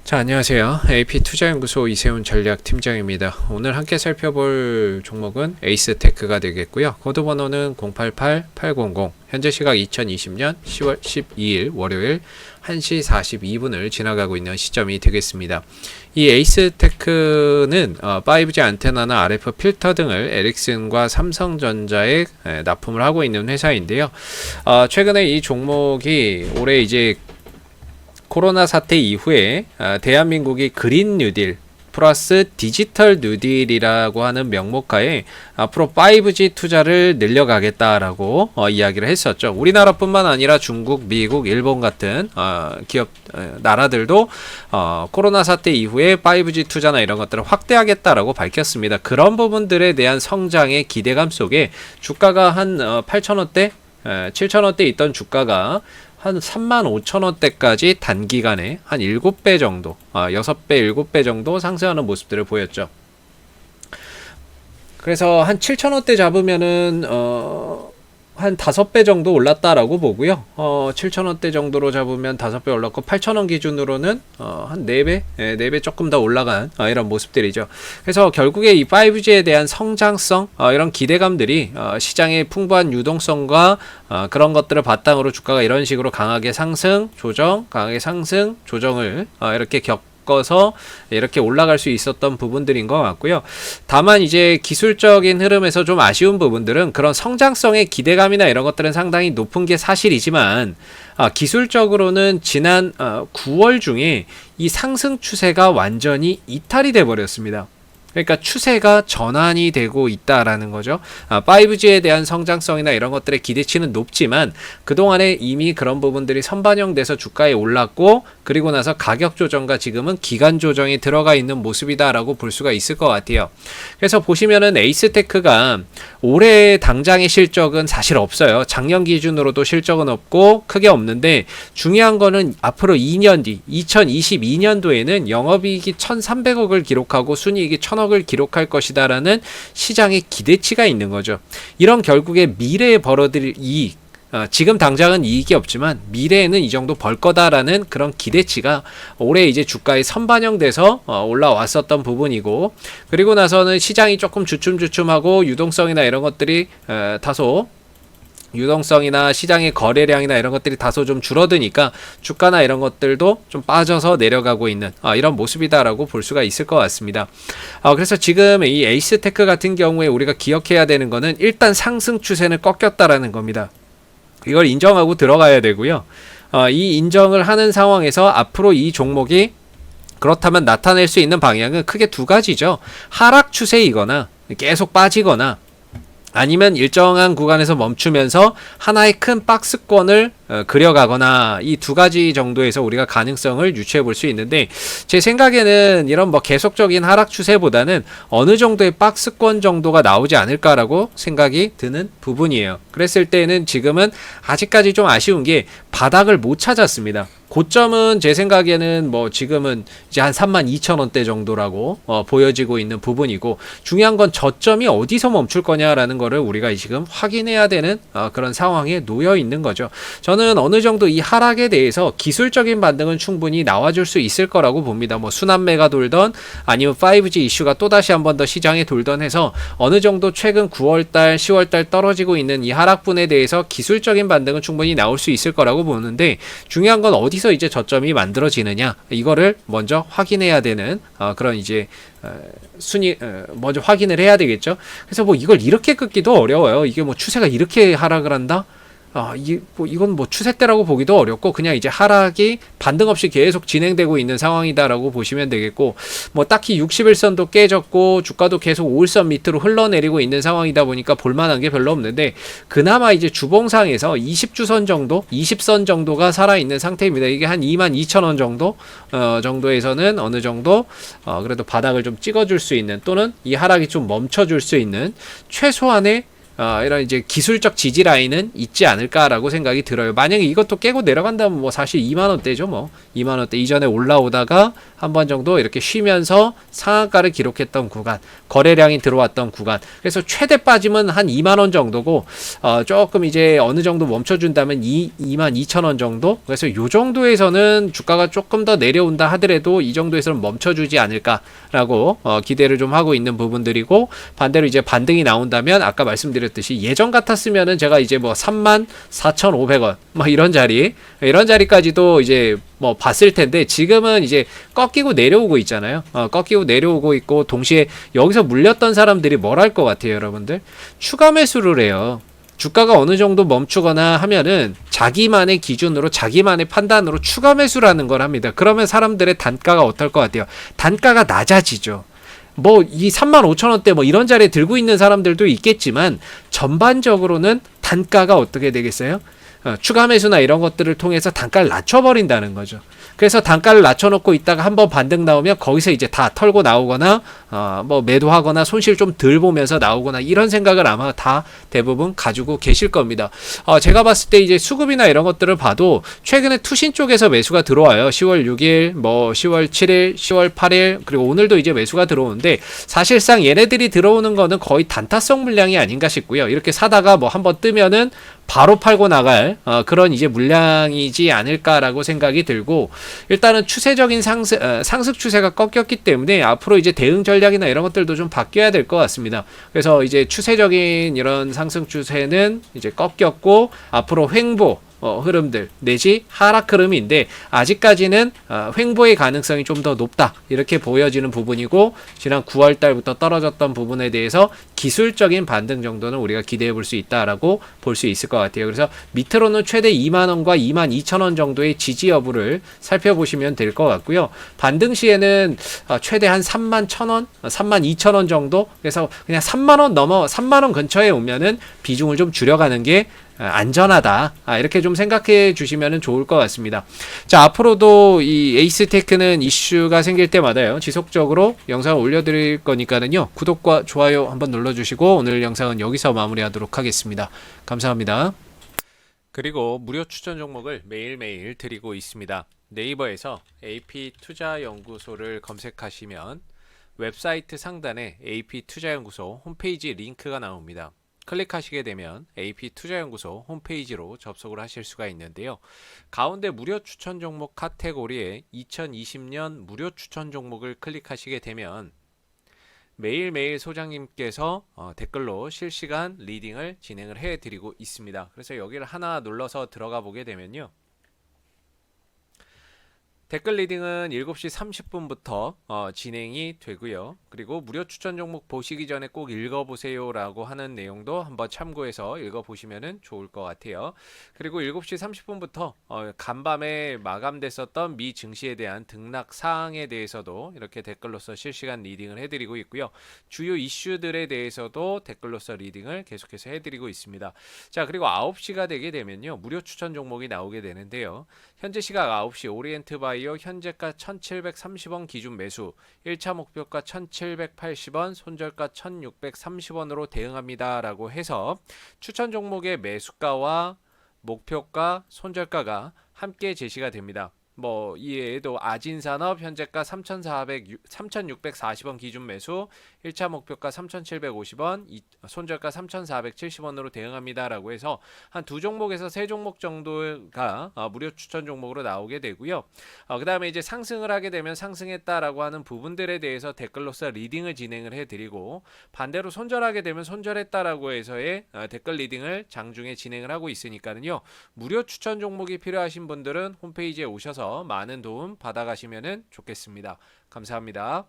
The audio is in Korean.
자, 안녕하세요. AP투자연구소 이세훈 전략팀장입니다. 오늘 함께 살펴볼 종목은 에이스테크가 되겠고요. 코드 번호는 088800, 현재 시각 2020년 10월 12일 월요일 1시 42분을 지나가고 있는 시점이 되겠습니다. 이 에이스테크는 5G 안테나나 RF 필터 등을 에릭슨과 삼성전자에 납품을 하고 있는 회사인데요. 최근에 이 종목이 올해 이제 코로나 사태 이후에 대한민국이 그린 뉴딜 플러스 디지털 뉴딜이라고 하는 명목하에 앞으로 5G 투자를 늘려가겠다라고 이야기를 했었죠. 우리나라뿐만 아니라 중국, 미국, 일본 같은 기업 나라들도 코로나 사태 이후에 5G 투자나 이런 것들을 확대하겠다라고 밝혔습니다. 그런 부분들에 대한 성장의 기대감 속에 주가가 한 8,000원대, 7,000원대 있던 주가가 한 35,000원대까지 단기간에 한 7배 정도, 6배, 7배 정도 상승하는 모습들을 보였죠. 그래서 한 7,000원대 잡으면은, 한 5배 정도 올랐다라고 보고요. 7,000원대 정도로 잡으면 5배 올랐고, 8,000원 기준으로는, 한 4배? 4배 조금 더 올라간, 이런 모습들이죠. 그래서 결국에 이 5G에 대한 성장성, 이런 기대감들이, 시장의 풍부한 유동성과, 그런 것들을 바탕으로 주가가 이런 식으로 강하게 상승, 조정, 강하게 상승, 조정을, 이렇게 겪어서 이렇게 올라갈 수 있었던 부분들인 것 같고요. 다만 이제 기술적인 흐름에서 좀 아쉬운 부분들은 그런 성장성의 기대감이나 이런 것들은 상당히 높은 게 사실이지만 기술적으로는 지난 9월 중에 이 상승 추세가 완전히 이탈이 돼 버렸습니다. 그러니까 추세가 전환이 되고 있다라는 거죠. 5G에 대한 성장성이나 이런 것들의 기대치는 높지만 그동안에 이미 그런 부분들이 선반영돼서 주가에 올랐고 그리고 나서 가격 조정과 지금은 기간 조정이 들어가 있는 모습이다라고 볼 수가 있을 것 같아요. 그래서 보시면은 에이스테크가 올해 당장의 실적은 사실 없어요. 작년 기준으로도 실적은 없고 크게 없는데 중요한 거는 앞으로 2년 뒤 2022년도에는 영업이익이 1,300억을 기록하고 순이익이 1,000억을 기록할 것이다라는 시장의 기대치가 있는 거죠. 이런 결국에 미래에 벌어들일 이익, 지금 당장은 이익이 없지만 미래에는 이 정도 벌 거다라는 그런 기대치가 올해 이제 주가에 선반영돼서 올라왔었던 부분이고 그리고 나서는 시장이 조금 주춤주춤하고 유동성이나 이런 것들이 다소 유동성이나 시장의 거래량이나 이런 것들이 다소 좀 줄어드니까 주가나 이런 것들도 좀 빠져서 내려가고 있는 이런 모습이다라고 볼 수가 있을 것 같습니다. 그래서 지금 이 에이스테크 같은 경우에 우리가 기억해야 되는 거는 일단 상승 추세는 꺾였다라는 겁니다. 이걸 인정하고 들어가야 되고요. 이 인정을 하는 상황에서 앞으로 이 종목이 그렇다면 나타낼 수 있는 방향은 크게 두 가지죠. 하락 추세이거나 계속 빠지거나 아니면 일정한 구간에서 멈추면서 하나의 큰 박스권을 그려가거나 이 두 가지 정도에서 우리가 가능성을 유추해 볼 수 있는데 제 생각에는 이런 뭐 계속적인 하락 추세보다는 어느 정도의 박스권 정도가 나오지 않을까라고 생각이 드는 부분이에요. 그랬을 때는 지금은 아직까지 좀 아쉬운 게 바닥을 못 찾았습니다. 고점은 제 생각에는 뭐 지금은 이제 한 32,000원대 정도라고 보여지고 있는 부분이고 중요한 건 저점이 어디서 멈출 거냐라는 거를 우리가 지금 확인해야 되는 그런 상황에 놓여 있는 거죠. 저는 어느 정도 이 하락에 대해서 기술적인 반등은 충분히 나와줄 수 있을 거라고 봅니다. 뭐 순환매가 돌던 아니면 5G 이슈가 또다시 한 번 더 시장에 돌던 해서 어느 정도 최근 9월달, 10월달 떨어지고 있는 이 하락분에 대해서 기술적인 반등은 충분히 나올 수 있을 거라고 보는데 중요한 건 어디서 이제 저점이 만들어지느냐 이거를 먼저 확인해야 되는 그런 이제 먼저 확인을 해야 되겠죠. 그래서 뭐 이걸 이렇게 긋기도 어려워요. 이게 뭐 추세가 이렇게 하락을 한다? 이건 뭐 추세대라고 보기도 어렵고 그냥 이제 하락이 반등 없이 계속 진행되고 있는 상황이다라고 보시면 되겠고 뭐 딱히 60일선도 깨졌고 주가도 계속 5일선 밑으로 흘러내리고 있는 상황이다 보니까 볼만한 게 별로 없는데 그나마 이제 주봉상에서 20주선 정도, 20선 정도가 살아있는 상태입니다. 이게 한 22,000원 정도 정도에서는 어느 정도 그래도 바닥을 좀 찍어줄 수 있는 또는 이 하락이 좀 멈춰줄 수 있는 최소한의 이런 이제 기술적 지지 라인은 있지 않을까라고 생각이 들어요. 만약에 이것도 깨고 내려간다면 뭐 사실 2만 원대죠. 뭐 2만 원대 이전에 올라오다가 한 번 정도 이렇게 쉬면서 상한가를 기록했던 구간, 거래량이 들어왔던 구간. 그래서 최대 빠짐은 한 2만 원 정도고 조금 이제 어느 정도 멈춰준다면 2만 2천 원 정도. 그래서 요 정도에서는 주가가 조금 더 내려온다 하더라도 이 정도에서는 멈춰주지 않을까라고 기대를 좀 하고 있는 부분들이고, 반대로 이제 반등이 나온다면 아까 말씀드렸듯이 예전 같았으면은 제가 이제 뭐 34,500원 뭐 이런 자리까지도 이제 뭐 봤을 텐데, 지금은 이제 꺾이고 내려오고 있잖아요. 꺾이고 내려오고 있고, 동시에 여기서 물렸던 사람들이 뭘 할 것 같아요, 여러분들? 추가 매수를 해요. 주가가 어느 정도 멈추거나 하면은 자기만의 기준으로, 자기만의 판단으로 추가 매수라는 걸 합니다. 그러면 사람들의 단가가 어떨 것 같아요? 단가가 낮아지죠. 뭐 이 35,000원대 뭐 이런 자리에 들고 있는 사람들도 있겠지만, 전반적으로는 단가가 어떻게 되겠어요? 추가 매수나 이런 것들을 통해서 단가를 낮춰버린다는 거죠. 그래서 단가를 낮춰놓고 있다가 한번 반등 나오면 거기서 이제 다 털고 나오거나 뭐 매도하거나 손실 좀 덜 보면서 나오거나, 이런 생각을 아마 다 대부분 가지고 계실 겁니다. 제가 봤을 때 이제 수급이나 이런 것들을 봐도 최근에 투신 쪽에서 매수가 들어와요. 10월 6일, 뭐 10월 7일, 10월 8일, 그리고 오늘도 이제 매수가 들어오는데, 사실상 얘네들이 들어오는 거는 거의 단타성 물량이 아닌가 싶고요. 이렇게 사다가 뭐 한번 뜨면은 바로 팔고 나갈 그런 이제 물량이지 않을까라고 생각이 들고, 일단은 추세적인 상승 추세가 꺾였기 때문에 앞으로 이제 대응 전략이나 이런 것들도 좀 바뀌어야 될 것 같습니다. 그래서 이제 추세적인 이런 상승 추세는 이제 꺾였고, 앞으로 횡보 흐름들 내지 하락 흐름인데, 아직까지는 횡보의 가능성이 좀 더 높다 이렇게 보여지는 부분이고, 지난 9월 달부터 떨어졌던 부분에 대해서 기술적인 반등 정도는 우리가 기대해 볼 수 있다라고 볼 수 있을 것 같아요. 그래서 밑으로는 최대 2만원과 2만 2천원 정도의 지지 여부를 살펴보시면 될 것 같고요. 반등 시에는 최대 한 3만 1천원, 3만 2천원 정도, 그래서 그냥 3만원 넘어 3만원 근처에 오면은 비중을 좀 줄여가는 게 안전하다, 이렇게 좀 생각해 주시면 좋을 것 같습니다. 자, 앞으로도 이 에이스테크는 이슈가 생길 때마다요, 지속적으로 영상을 올려드릴 거니까는요, 구독과 좋아요 한번 눌러주시고, 오늘 영상은 여기서 마무리하도록 하겠습니다. 감사합니다. 그리고 무료 추천 종목을 매일매일 드리고 있습니다. 네이버에서 AP투자연구소를 검색하시면 웹사이트 상단에 AP투자연구소 홈페이지 링크가 나옵니다. 클릭하시게 되면 AP투자연구소 홈페이지로 접속을 하실 수가 있는데요. 가운데 무료 추천 종목 카테고리에 2020년 무료 추천 종목을 클릭하시게 되면 매일매일 소장님께서 댓글로 실시간 리딩을 진행을 해드리고 있습니다. 그래서 여기를 하나 눌러서 들어가 보게 되면요, 댓글 리딩은 7시 30분부터 진행이 되고요. 그리고 무료 추천 종목 보시기 전에 꼭 읽어보세요 라고 하는 내용도 한번 참고해서 읽어보시면 좋을 것 같아요. 그리고 7시 30분부터 간밤에 마감됐었던 미 증시에 대한 등락 사항에 대해서도 이렇게 댓글로서 실시간 리딩을 해드리고 있고요. 주요 이슈들에 대해서도 댓글로서 리딩을 계속해서 해드리고 있습니다. 자, 그리고 9시가 되게 되면요, 무료 추천 종목이 나오게 되는데요. 현재 시각 9시 오리엔트 바이오 현재가 1730원 기준 매수, 1차 목표가 1780원, 손절가 1630원으로 대응합니다 라고 해서 추천 종목의 매수가와 목표가, 손절가가 함께 제시가 됩니다. 뭐 이외에도 아진산업 현재가 3640원 기준 매수, 1차 목표가 3750원, 손절가 3470원으로 대응합니다 라고 해서 한 두 종목에서 세 종목 정도가 무료 추천 종목으로 나오게 되고요. 그 다음에 이제 상승을 하게 되면 상승했다라고 하는 부분들에 대해서 댓글로서 리딩을 진행을 해드리고, 반대로 손절하게 되면 손절했다라고 해서의 댓글 리딩을 장중에 진행을 하고 있으니까는요, 무료 추천 종목이 필요하신 분들은 홈페이지에 오셔서 많은 도움 받아가시면 좋겠습니다. 감사합니다.